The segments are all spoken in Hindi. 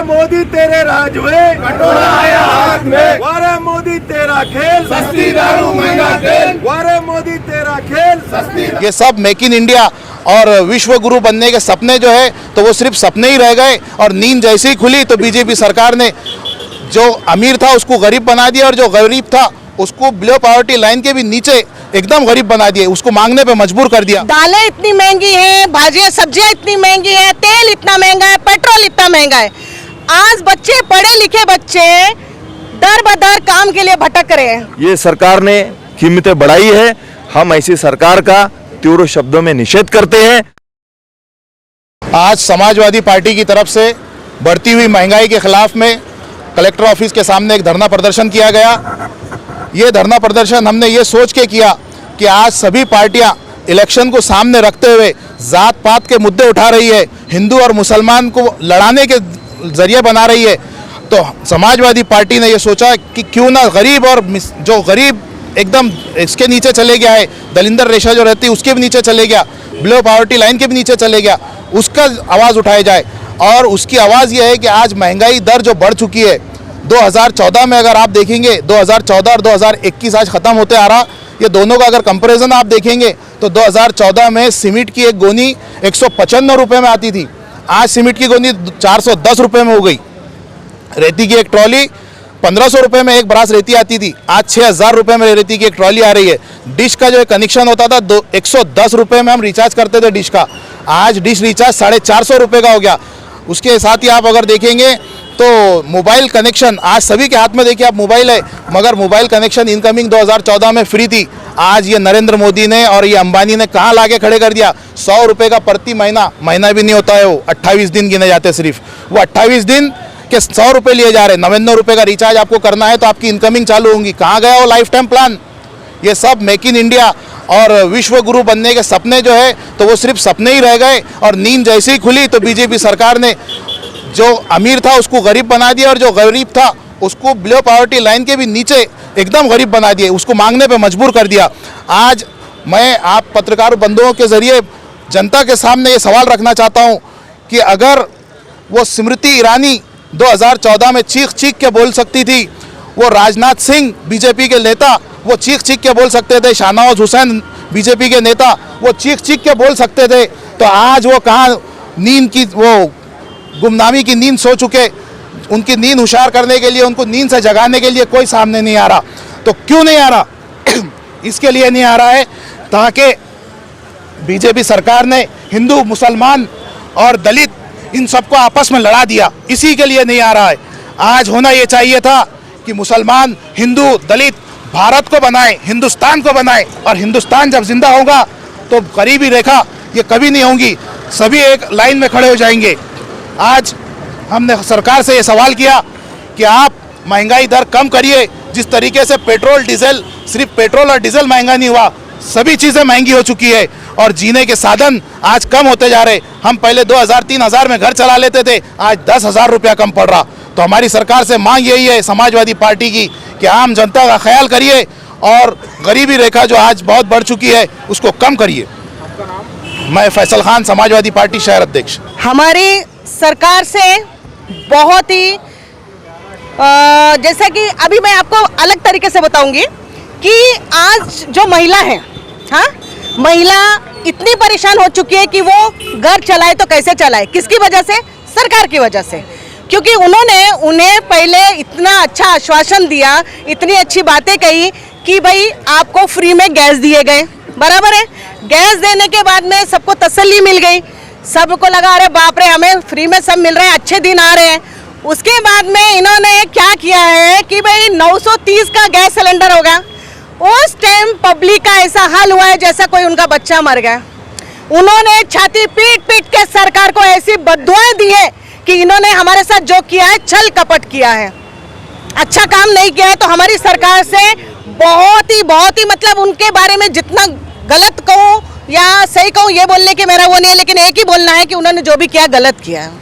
मोदी तेरे राज में कटोरा आया हाथ में, वारे मोदी तेरा खेल सस्ती दारू महंगा तेल, वारे मोदी तेरा खेल सस्ती ये सब मेक इन इंडिया और विश्व गुरु बनने के सपने जो है तो वो सिर्फ सपने ही रह गए। और नींद जैसे ही खुली तो बीजेपी सरकार ने जो अमीर था उसको गरीब बना दिया और जो गरीब था उसको बिलो पॉवर्टी लाइन के भी नीचे एकदम गरीब बना दिए, उसको मांगने पे मजबूर कर दिया। दालें इतनी महंगी हैं, भाजियाँ सब्जियाँ इतनी महंगी हैं, तेल इतना महंगा है, पेट्रोल इतना महंगा है। आज बच्चे, पढ़े लिखे बच्चे दर बदर काम के लिए भटक रहे हैं। ये सरकार ने कीमतें बढ़ाई है, हम ऐसी सरकार का तीव्र शब्दों में निषेध करते हैं। आज समाजवादी पार्टी की तरफ से बढ़ती हुई महंगाई के खिलाफ में कलेक्टर ऑफिस के सामने एक धरना प्रदर्शन किया गया। ये धरना प्रदर्शन हमने ये सोच के किया कि आज सभी पार्टियां इलेक्शन को सामने रखते हुए जात पात के मुद्दे उठा रही है, हिंदू और मुसलमान को लड़ाने के जरिए बना रही है। तो समाजवादी पार्टी ने ये सोचा कि क्यों ना गरीब और जो गरीब एकदम इसके नीचे चले गया है, दलिंदर रेशा जो रहती है उसके भी नीचे चले गया, बिलो पॉवर्टी लाइन के भी नीचे चले गया, उसका आवाज़ उठाया जाए। और उसकी आवाज़ ये है कि आज महंगाई दर जो बढ़ चुकी है 2014 में, अगर आप देखेंगे 2014 और 2021 आज ख़त्म होते आ रहा, ये दोनों का अगर कंपैरिजन आप देखेंगे तो 2014 में सीमेंट की एक गोनी 195 रुपये में आती थी, आज सीमेंट की गोनी 410 रुपये में हो गई। रेती की एक ट्रॉली 1500 रुपये में एक बरास रेती आती थी, आज 6000 रुपये में रेती की एक ट्रॉली आ रही है। डिश का जो कनेक्शन होता था 110 रुपये में हम रिचार्ज करते थे डिश का, आज डिश रिचार्ज 450 रुपये का हो गया। उसके साथ ही आप अगर देखेंगे तो मोबाइल कनेक्शन आज सभी के हाथ में, देखिए आप मोबाइल है, मगर मोबाइल कनेक्शन इनकमिंग 2014 में फ्री थी, आज ये नरेंद्र मोदी ने और ये अंबानी ने कहाँ लाके खड़े कर दिया। 100 रुपये का प्रति महीना भी नहीं होता है, वो 28 दिन गिने जाते सिर्फ, वो 28 दिन के 100 रुपये लिए जा रहे हैं। 99 रुपये का रिचार्ज आपको करना है तो आपकी इनकमिंग चालू होंगी, कहाँ गया वो लाइफ टाइम प्लान। ये सब मेक इन इंडिया और विश्व गुरु बनने के सपने जो है तो वो सिर्फ सपने ही रह गए। और नींद जैसे ही खुली तो बीजेपी सरकार ने जो अमीर था उसको गरीब बना दिया और जो गरीब था उसको बिलो पॉवर्टी लाइन के भी नीचे एकदम गरीब बना दिए, उसको मांगने पे मजबूर कर दिया। आज मैं आप पत्रकार बंधुओं के ज़रिए जनता के सामने ये सवाल रखना चाहता हूँ कि अगर वो स्मृति ईरानी 2014 में चीख चीख के बोल सकती थी, वो राजनाथ सिंह बीजेपी के नेता वो चीख चीख के बोल सकते थे, शाहनवाज हुसैन बीजेपी के नेता वो चीख चीख के बोल सकते थे, तो आज वो कहाँ नींद की वो गुमनामी की नींद सो चुके। उनकी नींद होशियार करने के लिए, उनको नींद से जगाने के लिए कोई सामने नहीं आ रहा। तो क्यों नहीं आ रहा? इसके लिए नहीं आ रहा है ताकि बीजेपी सरकार ने हिंदू, मुसलमान और दलित इन सबको आपस में लड़ा दिया, इसी के लिए नहीं आ रहा है। आज होना ये चाहिए था कि मुसलमान, हिंदू, दलित भारत को बनाए, हिंदुस्तान को बनाए, और हिंदुस्तान जब जिंदा होगा तो गरीबी रेखा ये कभी नहीं होंगी, सभी एक लाइन में खड़े हो जाएंगे। आज हमने सरकार से ये सवाल किया कि आप महंगाई दर कम करिए। जिस तरीके से पेट्रोल डीजल, सिर्फ पेट्रोल और डीजल महंगा नहीं हुआ, सभी चीज़ें महंगी हो चुकी है और जीने के साधन आज कम होते जा रहे। हम पहले 2000-3000 में घर चला लेते थे, आज 10,000 रुपया कम पड़ रहा। तो हमारी सरकार से मांग यही है समाजवादी पार्टी की कि आम जनता का ख्याल करिए और गरीबी रेखा जो आज बहुत बढ़ चुकी है उसको कम करिए। मैं फैसल खान, समाजवादी पार्टी शहर अध्यक्ष। हमारी सरकार से बहुत ही जैसा कि अभी मैं आपको अलग तरीके से बताऊंगी कि आज जो महिला है, हाँ, महिला इतनी परेशान हो चुकी है कि वो घर चलाए तो कैसे चलाए, किसकी वजह से? सरकार की वजह से। क्योंकि उन्होंने उन्हें पहले इतना अच्छा आश्वासन दिया, इतनी अच्छी बातें कही कि भाई आपको फ्री में गैस दिए गए, बराबर है। गैस देने के बाद में सबको तसल्ली मिल गई, सबको लगा अरे बाप रे हमें फ्री में सब मिल रहा है, अच्छे दिन आ रहे हैं। उसके बाद में इन्होंने क्या किया है कि भाई 930 का गैस सिलेंडर होगा। उस टाइम पब्लिक का ऐसा हाल हुआ है जैसा कोई उनका बच्चा मर गया। उन्होंने छाती पीट पीट के सरकार को ऐसी बद्दुआएं दी है कि इन्होंने हमारे साथ जो किया है छल कपट किया है, अच्छा काम नहीं किया है। तो हमारी सरकार से बहुत ही मतलब उनके बारे में जितना गलत कहूँ या सही कहूँ ये बोलने की मेरा वो नहीं है, लेकिन एक ही बोलना है कि उन्होंने जो भी किया गलत किया है।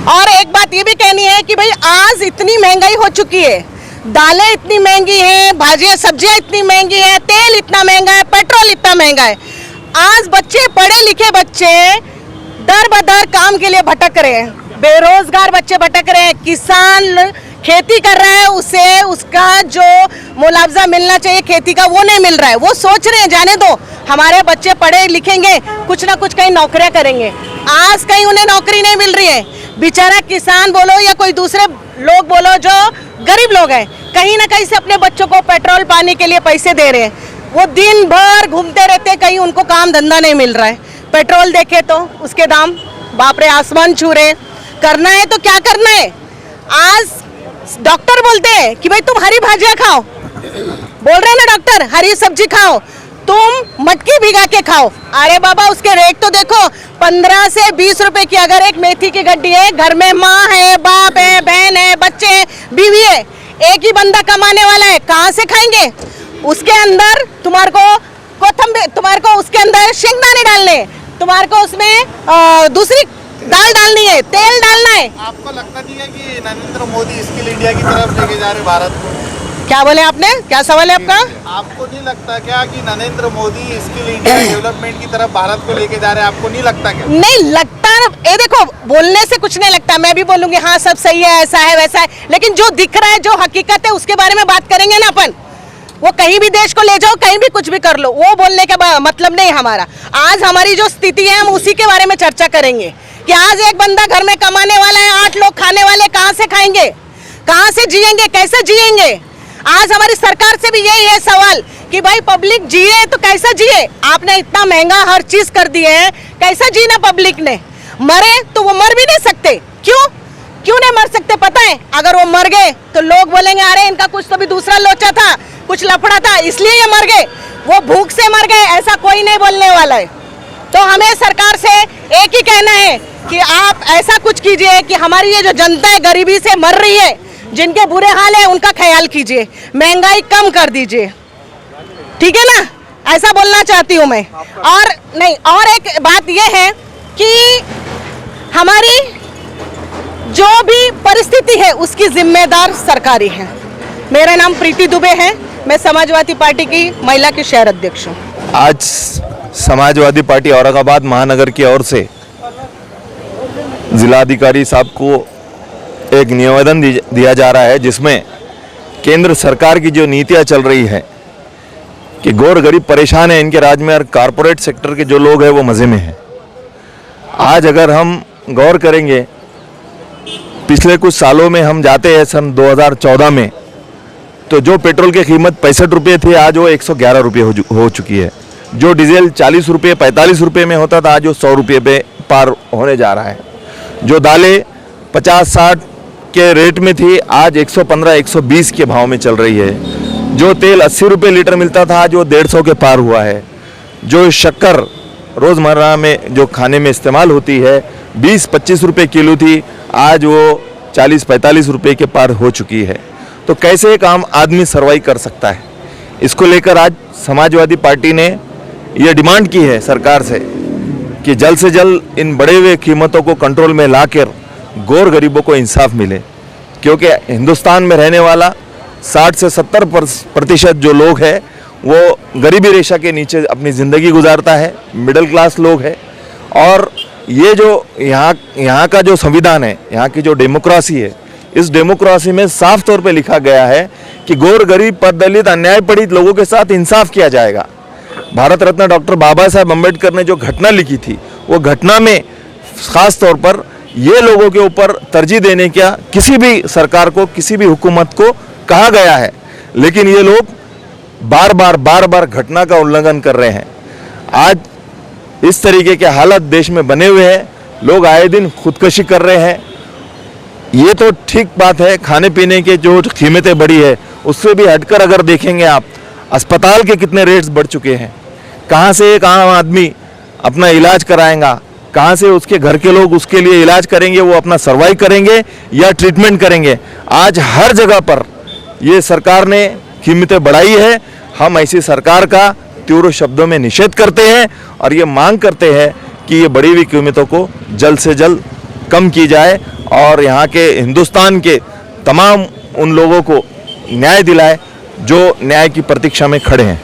और एक बात ये भी कहनी है कि भाई आज इतनी महंगाई हो चुकी है, दालें इतनी महंगी हैं, भाजियाँ सब्जियाँ इतनी महंगी हैं, तेल इतना महंगा है, पेट्रोल इतना महंगा है। आज बच्चे, पढ़े लिखे बच्चे दर बदर काम के लिए भटक रहे हैं। बेरोजगार बच्चे भटक रहे हैं, किसान खेती कर रहा है, उसे उसका जो मुआवजा मिलना चाहिए खेती का वो नहीं मिल रहा है। वो सोच रहे हैं जाने दो, हमारे बच्चे पढ़े लिखेंगे, कुछ ना कुछ कहीं नौकरियां करेंगे। आज कहीं उन्हें नौकरी नहीं मिल रही है। बेचारा किसान बोलो या कोई दूसरे लोग बोलो जो गरीब लोग हैं, कहीं ना कहीं से अपने बच्चों को पेट्रोल पानी के लिए पैसे दे रहे हैं। वो दिन भर घूमते रहते, कहीं उनको काम धंधा नहीं मिल रहा है। पेट्रोल देखे तो उसके दाम बाप रे आसमान छू रहे। करना है तो क्या करना है? आज डॉक्टर बोलते हैं कि भाई तुम हरी भाजियां खाओ, बोल रहे हैं ना डॉक्टर, हरी सब्जी खाओ, तुम मटकी भिगा के खाओ। अरे बाबा उसके रेट तो देखो, 15 से 20 रुपए की अगर एक मेथी की गड्डी है, घर में माँ है, बाप है, बहन है, बच्चे है, बीवी है, एक ही बंदा कमाने वाला है, कहाँ से खाएंगे? उसके अंदर तुम्हारे को उसके अंदर शेंगदाने डालने, तुम्हारे को उसमें दूसरी दाल डालनी है, तेल डालना है। आपको लगता नहीं है कि नरेंद्र मोदी स्किल इंडिया की तरफ लेके जा रहे भारत को? क्या बोले आपने? क्या सवाल है आपका? आपको नहीं लगता क्या कि Narendra Modi skill India development की तरफ भारत को लेके जा रहे हैं? आपको नहीं लगता क्या? नहीं लगता। ये देखो, बोलने से कुछ नहीं लगता, मैं भी बोलूंगी हाँ सब सही है, ऐसा है वैसा है, लेकिन जो दिख रहा है, जो हकीकत है, उसके बारे में बात करेंगे ना अपन। वो कहीं भी देश को ले जाओ, कहीं भी कुछ भी कर लो, वो बोलने का मतलब नहीं हमारा। आज हमारी जो स्थिति है, हम उसी के बारे में चर्चा करेंगे कि आज एक बंदा घर में कमाने वाला है, 8 लोग खाने वाले, कहाँ से खाएंगे, कहाँ से जिएंगे, कैसे जिएंगे? आज हमारी सरकार से भी यही है सवाल कि भाई पब्लिक जिए तो कैसा जिए? आपने इतना महंगा हर चीज कर दिए है, कैसा जीना पब्लिक ने? मरे तो वो मर भी नहीं सकते। क्यों नहीं मर सकते पता है? अगर वो मर गए तो लोग बोलेंगे अरे इनका कुछ तो भी दूसरा लोचा था, कुछ लफड़ा था, इसलिए ये मर गए। वो भूख से मर गए, ऐसा कोई नहीं बोलने वाला है। तो हमें सरकार से एक ही कहना है कि आप ऐसा कुछ कीजिए कि हमारी ये जो जनता है गरीबी से मर रही है, जिनके बुरे हाल है, उनका ख्याल कीजिए, महंगाई कम कर दीजिए, ठीक है ना? ऐसा बोलना चाहती हूँ मैं। और नहीं, और एक बात ये है कि हमारी जो भी परिस्थिति है उसकी जिम्मेदार सरकारी है। मेरा नाम प्रीति दुबे है, मैं समाजवादी पार्टी की महिला की शहर अध्यक्ष हूँ। आज समाजवादी पार्टी औरंगाबाद महानगर की ओर से जिलाधिकारी साहब को एक निवेदन दिया जा रहा है, जिसमें केंद्र सरकार की जो नीतियां चल रही है कि गौर गरीब परेशान है इनके राज्य में, और कारपोरेट सेक्टर के जो लोग हैं वो मज़े में हैं। आज अगर हम गौर करेंगे, पिछले कुछ सालों में हम जाते हैं सन 2014 में, तो जो पेट्रोल की कीमत 65 रुपये थी, आज वो 111 रुपये हो चुकी है। जो डीजल 40 रुपये 45 रुपये में होता था, आज वो 100 रुपये पे पार होने जा रहा है। जो दालें 50-60 के रेट में थी, आज 115-120 के भाव में चल रही है। जो तेल 80 रुपये लीटर मिलता था, आज वो 150 के पार हुआ है। जो शक्कर रोज़मर्रा में जो खाने में इस्तेमाल होती है 20-25 रुपये किलो थी, आज वो 40-45 रुपये के पार हो चुकी है। तो कैसे एक आम आदमी सर्वाइव कर सकता है? इसको लेकर आज समाजवादी पार्टी ने ये डिमांड की है सरकार से कि जल्द से जल्द इन बढ़े हुए कीमतों को कंट्रोल में लाकर गौर गरीबों को इंसाफ मिले, क्योंकि हिंदुस्तान में रहने वाला 60 से 70% जो लोग हैं वो गरीबी रेखा के नीचे अपनी ज़िंदगी गुजारता है, मिडिल क्लास लोग है। और ये जो यहाँ का जो संविधान है, यहाँ की जो डेमोक्रेसी है, इस डेमोक्रेसी में साफ तौर पे लिखा गया है कि गौर गरीब पद दलित अन्याय पीड़ित लोगों के साथ इंसाफ किया जाएगा। भारत रत्न डॉक्टर बाबा साहब अम्बेडकर ने जो घटना लिखी थी, वो घटना में खास तौर पर ये लोगों के ऊपर तरजीह देने का किसी भी सरकार को, किसी भी हुकूमत को कहा गया है, लेकिन ये लोग बार बार घटना का उल्लंघन कर रहे हैं। आज इस तरीके के हालत देश में बने हुए हैं, लोग आए दिन खुदकशी कर रहे हैं। ये तो ठीक बात है, खाने पीने के जो कीमतें बढ़ी है उससे भी हटकर अगर देखेंगे आप, अस्पताल के कितने रेट्स बढ़ चुके हैं। कहाँ से एक आम आदमी अपना इलाज कराएगा, कहाँ से उसके घर के लोग उसके लिए इलाज करेंगे, वो अपना सर्वाइव करेंगे या ट्रीटमेंट करेंगे। आज हर जगह पर ये सरकार ने कीमतें बढ़ाई है। हम ऐसी सरकार का तीव्र शब्दों में निषेध करते हैं और ये मांग करते हैं कि ये बढ़ी हुई कीमतों को जल्द से जल्द कम की जाए और यहाँ के हिंदुस्तान के तमाम उन लोगों को न्याय दिलाए जो न्याय की प्रतीक्षा में खड़े हैं।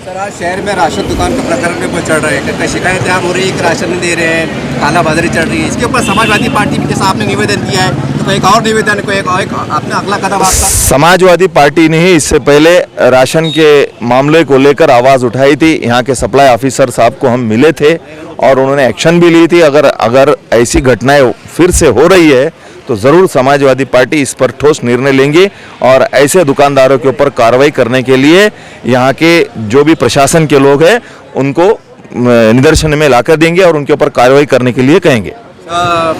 सर आज शहर में राशन दुकान के प्रकरण में कोई चल रहे हैं, कई शिकायतें आप हो रही है कि राशन नहीं दे रहे हैं, कालाबाजारी चल रही है। इसके ऊपर समाजवादी पार्टी भी जैसा आपने निवेदन दिया है तो कोई एक और निवेदन, कोई एक आपने अगला कदम आपका? समाजवादी पार्टी ने ही इससे पहले राशन के मामले को लेकर आवाज़ उठाई थी। यहाँ के सप्लाई ऑफिसर साहब को हम मिले थे और उन्होंने एक्शन भी ली थी। अगर ऐसी घटनाएं फिर से हो रही है तो ज़रूर समाजवादी पार्टी इस पर ठोस निर्णय लेंगी और ऐसे दुकानदारों के ऊपर कार्रवाई करने के लिए यहाँ के जो भी प्रशासन के लोग हैं उनको निदर्शन में लाकर देंगे और उनके ऊपर कार्रवाई करने के लिए कहेंगे।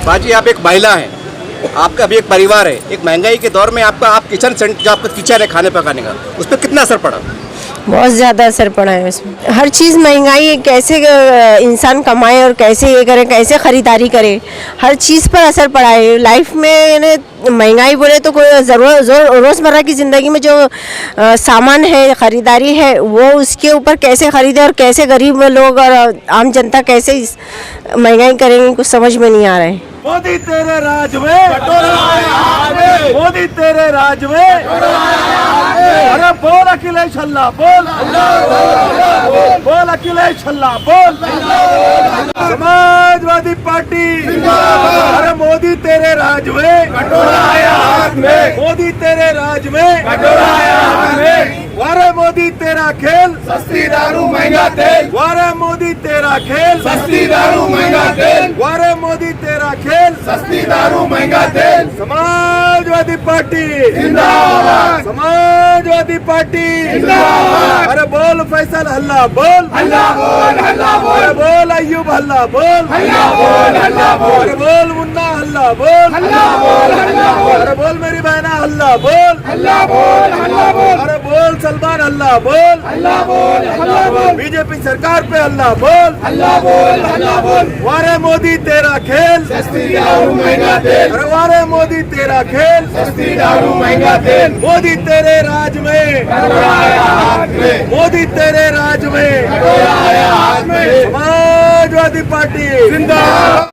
बाजी आप एक महिला हैं, आपका भी एक परिवार है, एक महंगाई के दौर में आपका किचन जो आपका किचन है खाने पकाने का, उस पर कितना असर पड़ा? बहुत ज़्यादा असर पड़ा है उसमें। हर चीज़ महंगाई है, कैसे इंसान कमाए और कैसे ये करे, कैसे ख़रीदारी करे, हर चीज़ पर असर पड़ा है। लाइफ में यानी महंगाई बोले तो कोई रोज़मर्रा की ज़िंदगी में जो सामान है, ख़रीदारी है, वो उसके ऊपर कैसे ख़रीदे और कैसे गरीब लोग और आम जनता कैसे इस महंगाई करेंगे, कुछ समझ में नहीं आ रहा है। मोदी तेरे राज में, मोदी तेरे राज में, अरे बोल अखिलेश अल्लाह बोल, बोल अखिलेश अल्लाह बोल। समाजवादी पार्टी, अरे मोदी तेरे राज में, मोदी तेरे राज में, वारे मोदी तेरा खेल, सस्ती दारू महंगा तेल, वारे मोदी तेरा खेल, सस्ती दारू महंगा तेल, वारे मोदी तेरा खेल, सस्ती दारू महंगा तेल। समाजवादी पार्टी जिंदाबाद, समाजवादी पार्टी जिंदाबाद। अरे बोल फैसल हल्ला बोल, हल्ला बोल, हल्ला बोल, अरे बोल अय्यूब हल्ला बोल, हल्ला बोल, हल्ला बोल, अरे बोल मुन्ना हल्ला बोल, हल्ला बोल, हल्ला बोल, अरे बोल मेरी बहना हल्ला बोल, हल्ला बोल, हल्ला बोल, अरे बोल सलमान हल्ला बोल, हल्ला बोल, हल्ला बोल, बीजेपी सरकार पे हल्ला बोल, हल्ला बोल, हल्ला बोल। वारे मोदी तेरा खेल, सस्ती दारू महंगा तेल, अरे वारे मोदी तेरा खेल, सस्ती दारू महंगा तेल, मोदी तेरे राज में, आया हाथ में, मोदी तेरे राज में, आया हाथ में। समाजवादी पार्टी जिंदाबाद।